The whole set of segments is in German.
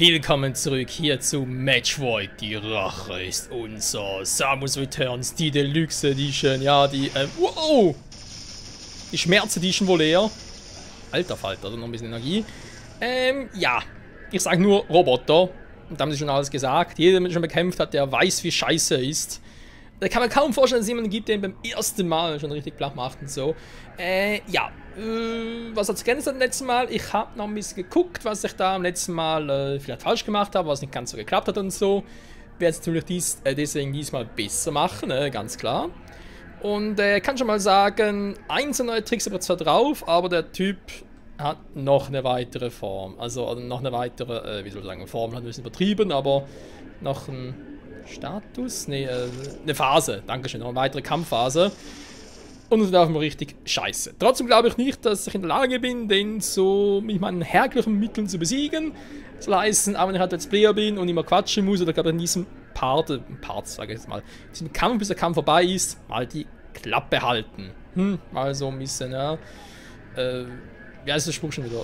Willkommen zurück hier zu Match Void. Die Rache ist unser. Samus Returns, die Deluxe Edition. Ja, die, wow! Die Schmerz Edition wohl eher. Alter Falter, also noch ein bisschen Energie. Ja. Ich sag nur Roboter. Und da haben sie schon alles gesagt. Jeder, der schon bekämpft hat, der weiß, wie scheiße er ist. Da kann man kaum vorstellen, dass es jemanden gibt, der ihn beim ersten Mal schon richtig platt macht und so. Ja. Was hat es geändert beim letzten Mal? Ich habe noch ein bisschen geguckt, was ich da am letzten Mal vielleicht falsch gemacht habe, was nicht ganz so geklappt hat und so. Werde es natürlich deswegen diesmal besser machen, ganz klar. Und kann schon mal sagen, neue Tricks aber zwar drauf, aber der Typ hat noch eine weitere Form. Also noch eine weitere, wie soll ich sagen, Form hat ein bisschen übertrieben, aber noch ein Status? Nee, eine Phase. Dankeschön, noch eine weitere Kampfphase. Und das darf man richtig scheiße. Trotzdem glaube ich nicht, dass ich in der Lage bin, den so mit meinen herkömmlichen Mitteln zu besiegen. Das soll heißen, auch wenn ich halt als Player bin und immer quatschen muss, oder glaube ich in diesem Part sage ich jetzt mal, in diesem Kampf, bis der Kampf vorbei ist, mal die Klappe halten. Mal so ein bisschen, ja. Wie heißt der Spruch schon wieder?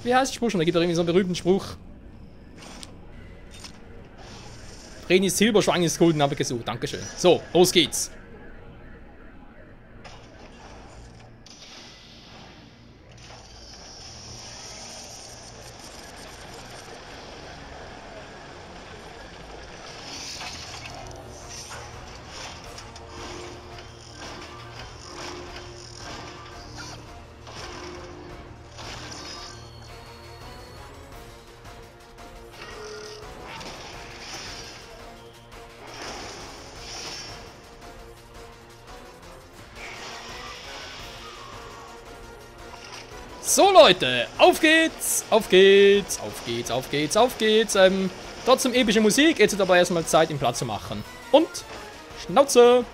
Wie heißt der Spruch schon? Da gibt es irgendwie so einen berühmten Spruch. Reni Silberschwang ist Golden, habe ich gesucht. Dankeschön. So, los geht's. So Leute, auf geht's, auf geht's, auf geht's, auf geht's, auf geht's. Trotzdem epische Musik, jetzt ist aber erstmal Zeit, ihn platt zu machen. Und Schnauze!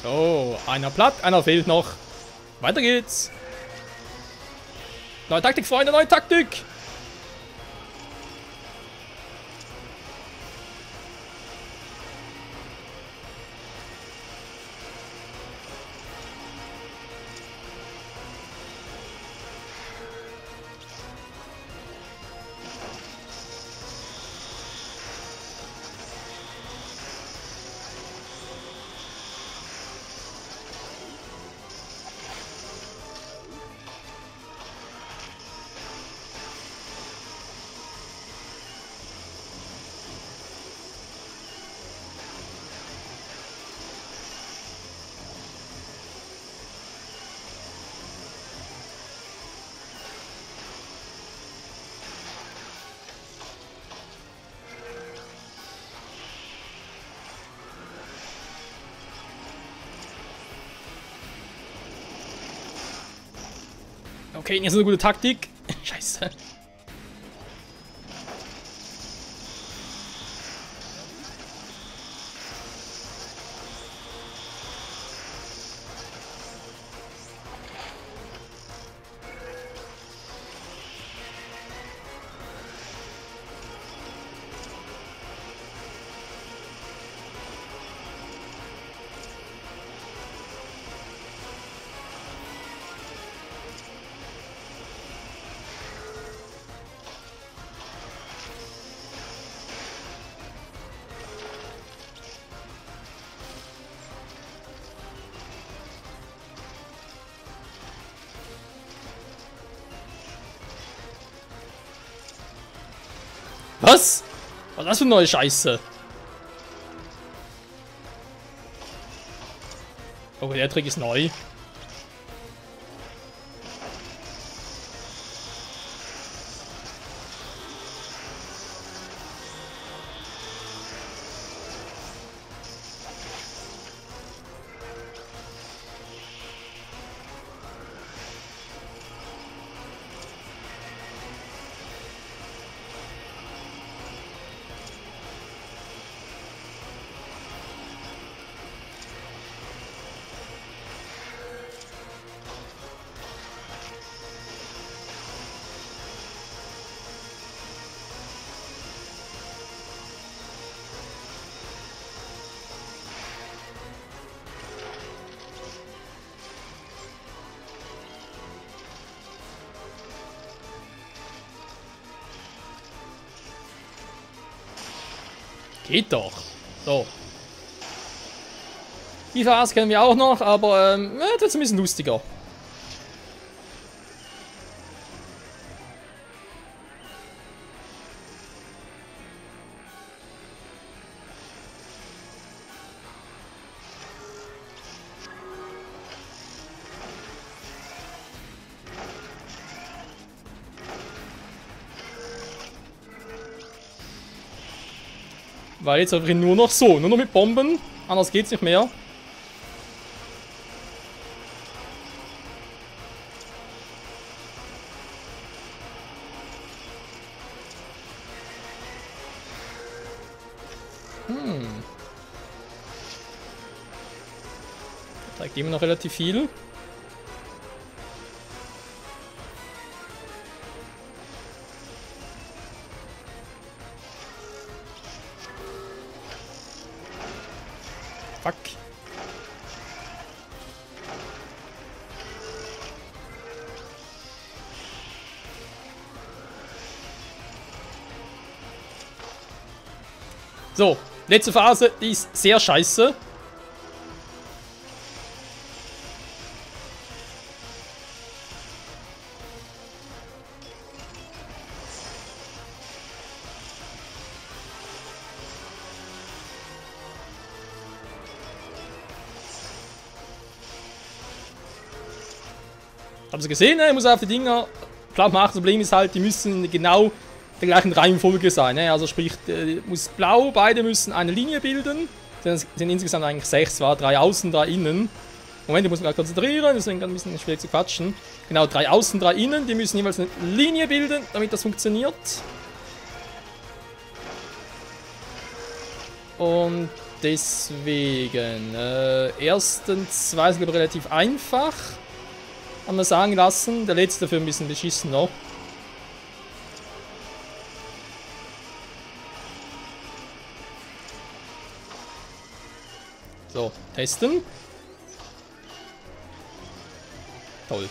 So, einer platt, einer fehlt noch. Weiter geht's. Neue Taktik, Freunde, neue Taktik. Okay, jetzt ist eine gute Taktik. Scheiße. Was? Was ist das für eine neue Scheiße? Oh, der Trick ist neu. Geht doch. So. Die Phase kennen wir auch noch, aber das ist ein bisschen lustiger. Weil jetzt einfach nur noch so, nur noch mit Bomben. Anders geht's nicht mehr. Zeigt immer noch relativ viel. Fuck. So, letzte Phase, die ist sehr scheiße. Haben Sie gesehen, ne? Ich muss auf die Dinger klar machen. Das Problem ist halt, die müssen in genau der gleichen Reihenfolge sein. Ne? Also sprich, muss blau, beide müssen eine Linie bilden. Das sind insgesamt eigentlich 6, war 3 außen, 3 innen. Moment, ich muss mich gerade konzentrieren, deswegen ein bisschen schwierig zu quatschen. Genau, 3 außen, 3 innen, die müssen jeweils eine Linie bilden, damit das funktioniert. Und deswegen, erstens war es glaube ich relativ einfach. Haben wir sagen lassen. Der letzte dafür ein bisschen beschissen noch. So, testen. Toll.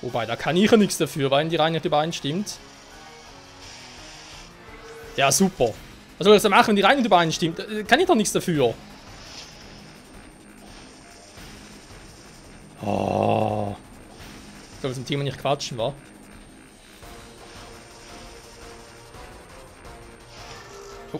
Wobei, da kann ich ja nichts dafür, weil die Reihe nicht übereinstimmt. Ja, super. Was soll das denn machen, wenn die Reihe nicht übereinstimmt? Kann ich doch nichts dafür. Oh. Ich soll mit dem Thema nicht quatschen, wa? Oh.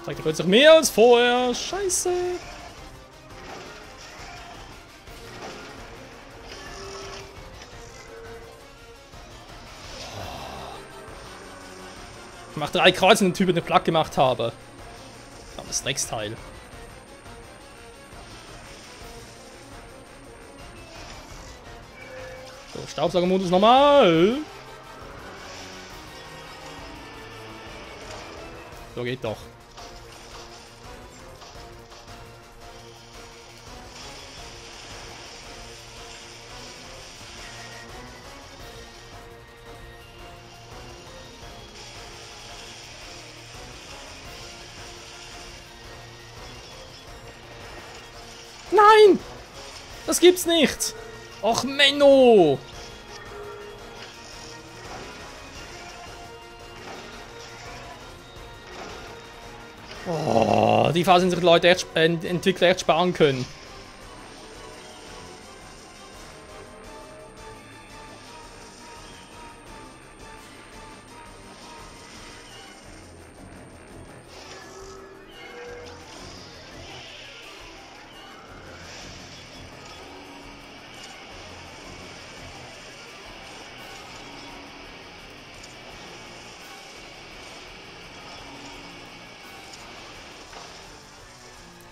Zeigt plötzlich mehr als vorher. Scheiße. Ich mach 3 Kreuze in den Typ, den ich platt gemacht habe. Das Drecksteil. So, Staubsaugermodus normal. So geht doch. Nein! Das gibt's nicht! Och, Menno! Oh, die Phase sind sich die Leute echt, Entwickler echt sparen können.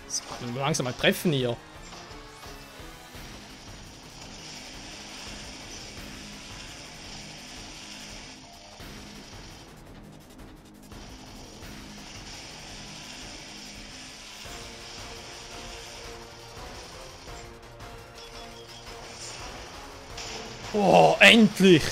So, langsam mal treffen hier. Oh, endlich!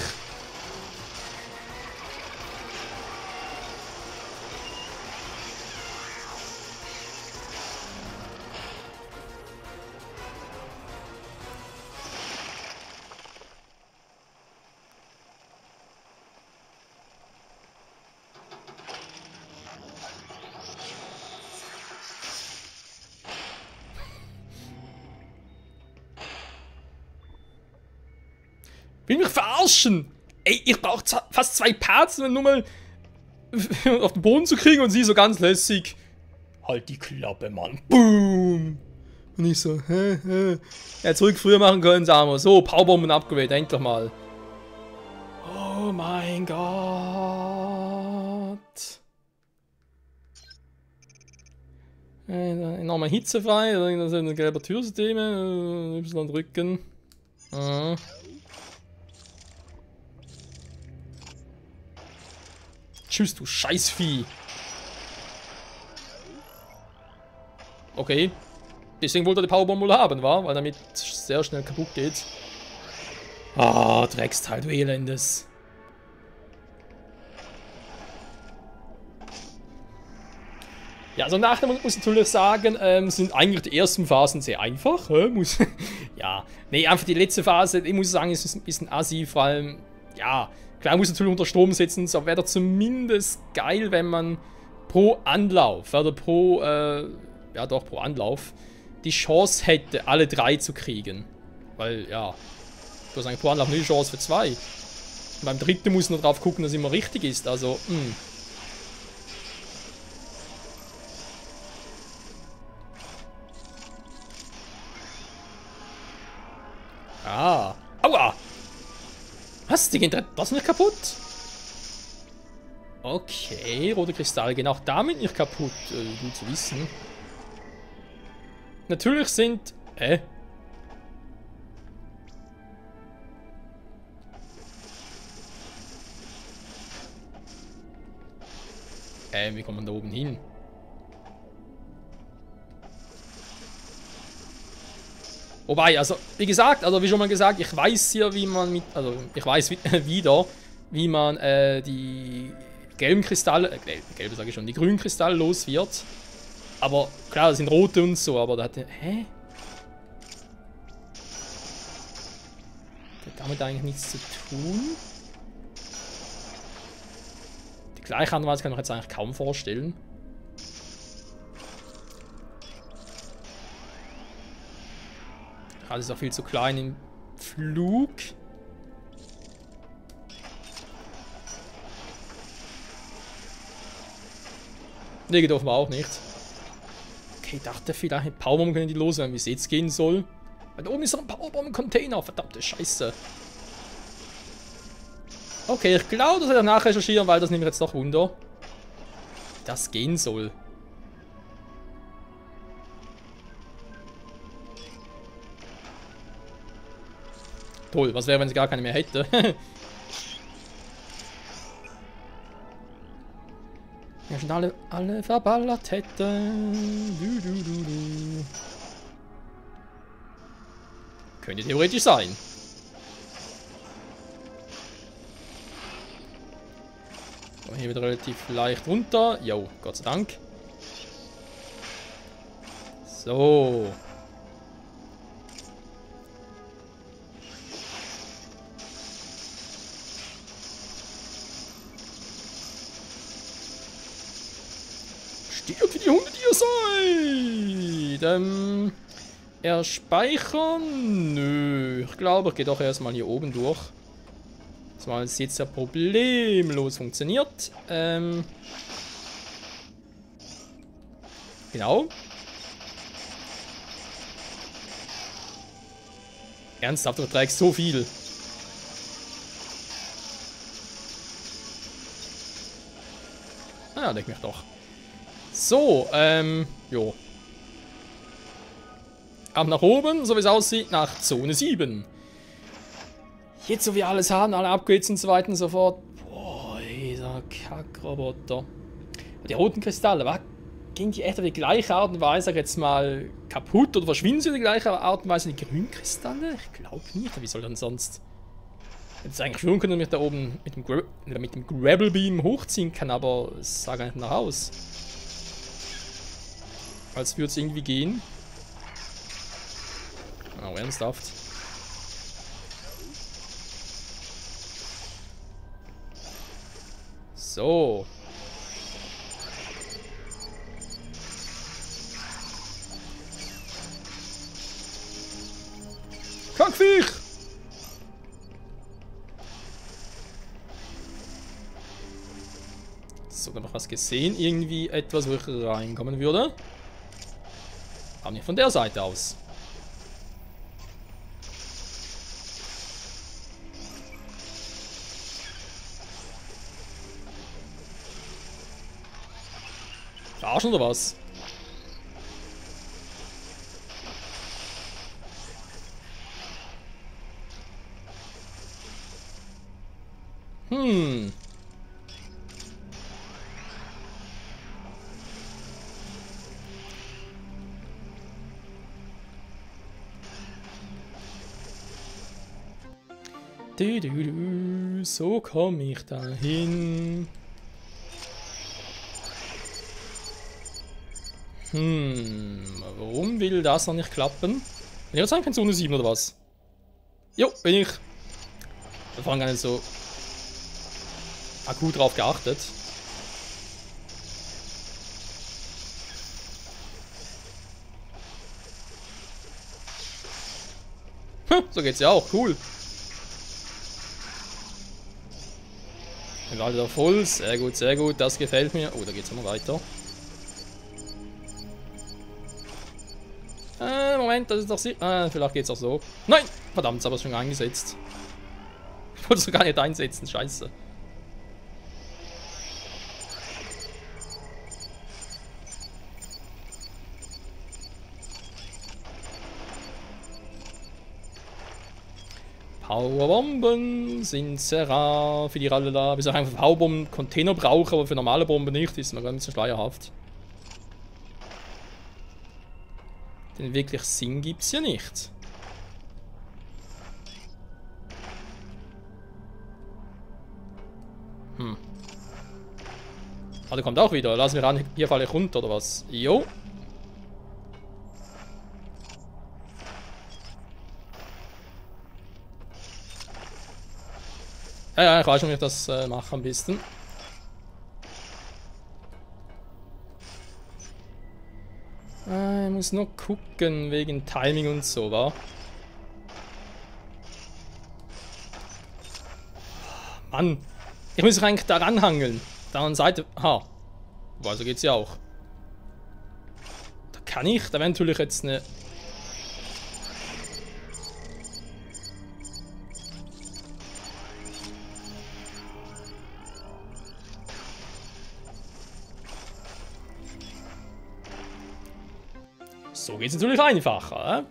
Will mich verarschen? Ey, ich brauche fast 2 Parts, um nur mal auf den Boden zu kriegen und sie so ganz lässig. Halt die Klappe, Mann. Boom. Und ich so, Ja, zurück früher machen können, sagen wir. So, Powerbomben abgewählt, endlich mal. Oh mein Gott. Nochmal hitzefrei, da sind ein gelber Türsysteme, Y drücken. Tschüss, du Scheißvieh. Okay. Deswegen wollte er die Powerbomb wohl haben, wa? Weil damit sehr schnell kaputt geht. Ah, Drecksteil, du Elendes. Ja, also nachher muss ich natürlich sagen, sind eigentlich die ersten Phasen sehr einfach. Ja, nee, einfach die letzte Phase, ich muss sagen, ist ein bisschen assi, vor allem, ja, klar muss natürlich unter Strom setzen, so wäre zumindest geil, wenn man pro Anlauf, oder pro, ja doch, pro Anlauf, die Chance hätte, alle 3 zu kriegen. Weil, ja, du hast eigentlich pro Anlauf nur die Chance für 2. Und beim dritten muss man drauf gucken, dass es immer richtig ist, also, Ah. Aua! Was? Die gehen das nicht kaputt? Okay, rote Kristalle gehen auch damit nicht kaputt. Gut zu wissen. Natürlich sind... wie kommt man da oben hin? Wobei, also, wie gesagt, also wie schon mal gesagt, ich weiß hier, wie man mit, also ich weiß wieder, wie man die gelben Kristalle, gelbe sage ich schon, die grünen Kristalle los wird. Aber klar, das sind rote und so, aber da hat der, hä? Das hat damit eigentlich nichts zu tun. Die gleiche Anweisung kann ich mir jetzt eigentlich kaum vorstellen. Alles ist auch viel zu klein im Flug. Ne, geht offenbar auch nicht. Okay, ich dachte vielleicht mit Powerbomben können die loswerden, wie es jetzt gehen soll. Weil da oben ist noch ein Powerbomben-Container, verdammte Scheiße. Okay, ich glaube, das werde ich nachrecherchieren, weil das nimmt mir jetzt noch Wunder. Wie das gehen soll. Toll, was wäre, wenn sie gar keine mehr hätte? Ja, schon alle verballert hätten. Könnte theoretisch sein. So, hier wieder relativ leicht runter. Jo, Gott sei Dank. So. Stirbt wie die Hunde, die ihr seid! Erspeichern? Nö. Ich glaube, ich gehe doch erstmal hier oben durch. Das mal jetzt ja problemlos funktioniert. Genau. Ernsthaft, du trägst so viel. Ah, denk mich doch. So, jo. Ab nach oben, so wie es aussieht, nach Zone 7. Jetzt, so wie alles haben, alle Upgrades und so weiter und so fort. Boah, dieser Kackroboter. Die roten Kristalle, was? Gehen die echt auf die gleiche Art und Weise jetzt mal kaputt oder verschwinden sie auf die gleiche Art und Weise die grünen Kristalle? Ich glaube nicht, wie soll denn sonst? Jetzt eigentlich schon können, dass ich da oben mit dem Gravel Beam hochziehen kann, aber es sah gar nicht nach aus. Als würde es irgendwie gehen. Oh, ernsthaft. So. Kackviech! So, da noch was gesehen. Irgendwie etwas, wo ich reinkommen würde. Aber nicht von der Seite aus. Verarschen oder was? Hm. So komme ich dahin. Warum will das noch nicht klappen? Bin ich jetzt eigentlich in Zone 7 oder was? Jo, bin ich. Da vorhin gar nicht so akut drauf geachtet. So geht's ja auch, cool. Wir waren wieder voll, sehr gut, das gefällt mir. Oh, da geht's immer weiter. Moment, das ist doch sie. Vielleicht geht's auch so. Nein! Verdammt, ist aber schon eingesetzt. Ich wollte es gar nicht einsetzen, scheiße. Powerbomben sind sehr rar für die Rallala. Bis auch einfach Powerbomben Container brauche, aber für normale Bomben nicht, ist mir gar nicht so schleierhaft. Denn wirklich Sinn gibt's ja nicht. Ah, der kommt auch wieder. Lass mich ran, hier falle ich runter, oder was? Jo. Ja, ich weiß schon, wie ich das mache am besten. Ich muss nur gucken, wegen Timing und so, wa? Mann, ich muss mich eigentlich da ranhangeln. Da an der Seite. Aha. Wobei, so geht's ja auch. Da kann ich, da wäre natürlich jetzt eine. So geht's natürlich einfacher.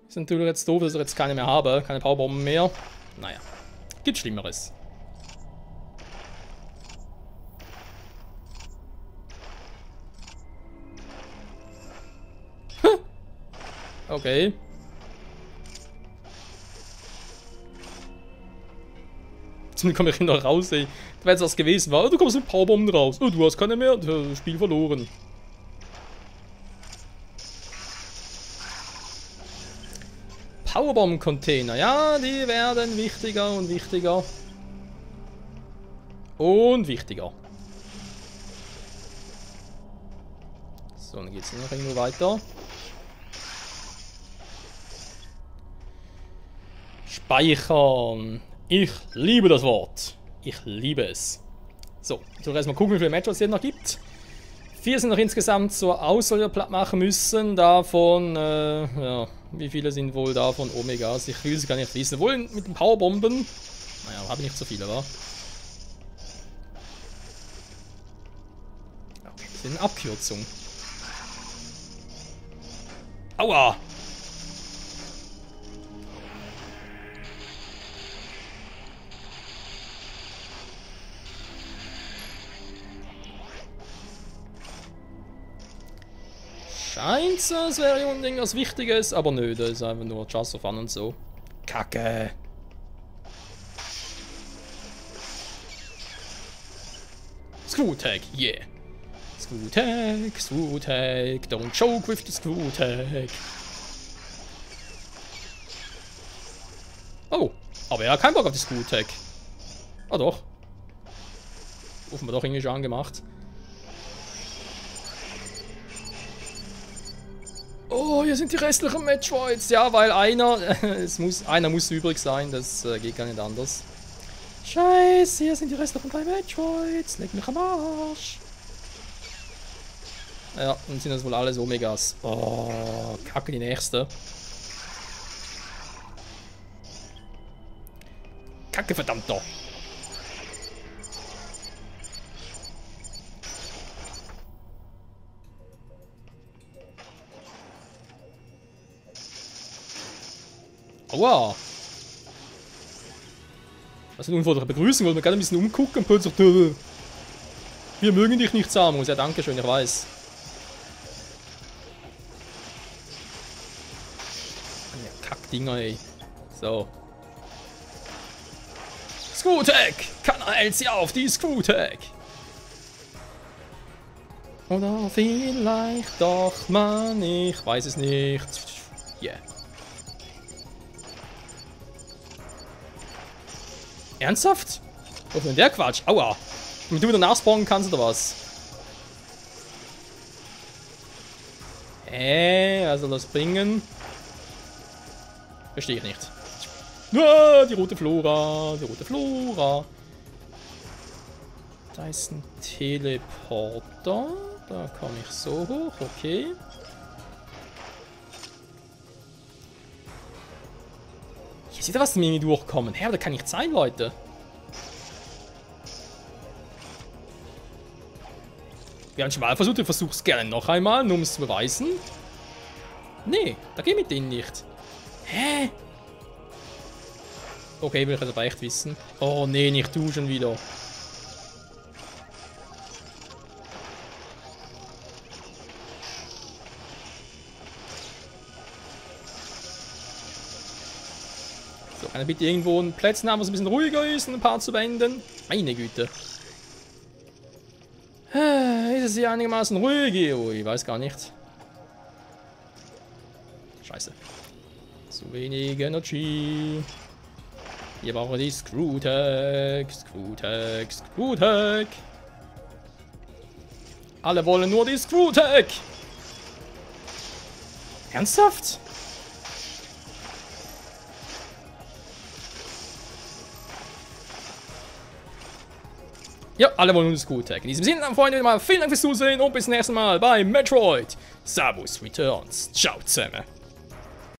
Ist natürlich jetzt doof, dass ich jetzt keine mehr habe, keine Powerbomben mehr. Naja, gibt Schlimmeres. Okay. Zumindest komme ich noch raus, ey. Das wäre jetzt was gewesen war. Oh, du kommst mit Powerbomben raus. Oh, du hast keine mehr. Das Spiel verloren. Powerbomb-Container. Ja, die werden wichtiger und wichtiger. Und wichtiger. So, dann geht es noch irgendwo weiter. Speichern. Ich liebe das Wort. Ich liebe es. So, ich will erstmal gucken, wie viele Matches es hier noch gibt. 4 sind noch insgesamt zur Auswahl platt machen müssen. Davon, ja, wie viele sind wohl davon Omegas? Ich will es gar nicht wissen. Wohl mit den Powerbomben. Naja, habe ich nicht so viele, wa? Okay, das ist eine Abkürzung. Aua! Scheint so, es wäre irgendwas Wichtiges, aber nö, das ist einfach nur Just for Fun und so. Kacke. Screw-Tag, yeah. Screw-Tag, Screw-Tag, don't choke with the Screw-Tag. Oh, aber er hat keinen Bock auf die Screw-Tag. Ah doch. Offenbar doch irgendwie schon angemacht. Oh, hier sind die restlichen Metroids. Ja, weil einer muss übrig sein. Das geht gar nicht anders. Scheiße, hier sind die restlichen 3 Metroids. Leck mich am Arsch. Ja, dann sind das wohl alles Omegas. Oh, kacke die nächste. Kacke, verdammter. Aua! Das ist eine unvordere Begrüßung, wollte man gerade ein bisschen umgucken und plötzlich wir mögen dich nicht, Samus. Ja, danke schön, ich weiß. Ja, Kackdinger, ey. So. Screw-Tag! Keiner hält sie auf, die Screw-Tag! Oder vielleicht doch man, ich weiß es nicht. Yeah. Ernsthaft? Was ist denn der Quatsch? Aua. Damit du wieder nachspawnen kannst oder was? Also das bringen. Verstehe ich nicht. Ah, die rote Flora. Die rote Flora. Da ist ein Teleporter. Da komme ich so hoch. Okay. Hier ist wieder was mit mir durchkommen. Hä, da kann nicht sein, Leute. Wir haben schon mal versucht, ich versuche es gerne noch einmal, nur um es zu beweisen. Nee, da geht mit denen nicht. Hä? Okay, will ich das aber echt wissen. Oh nee, nicht du schon wieder. So, kann ich bitte irgendwo einen Platz haben, wo es ein bisschen ruhiger ist, ein paar zu beenden? Meine Güte. Ist es hier einigermaßen ruhig? Oh, ich weiß gar nicht. Scheiße. Zu wenig Energy. Hier brauchen wir die Screw-Tag. Screw-Tag, Screw-Tag. Alle wollen nur die Screw-Tag. Ernsthaft? Ja, alle wollen nur die Screw-Tag. In diesem Sinne, Freunde, vielen Dank fürs Zusehen und bis zum nächsten Mal bei Metroid Samus Returns. Ciao zusammen.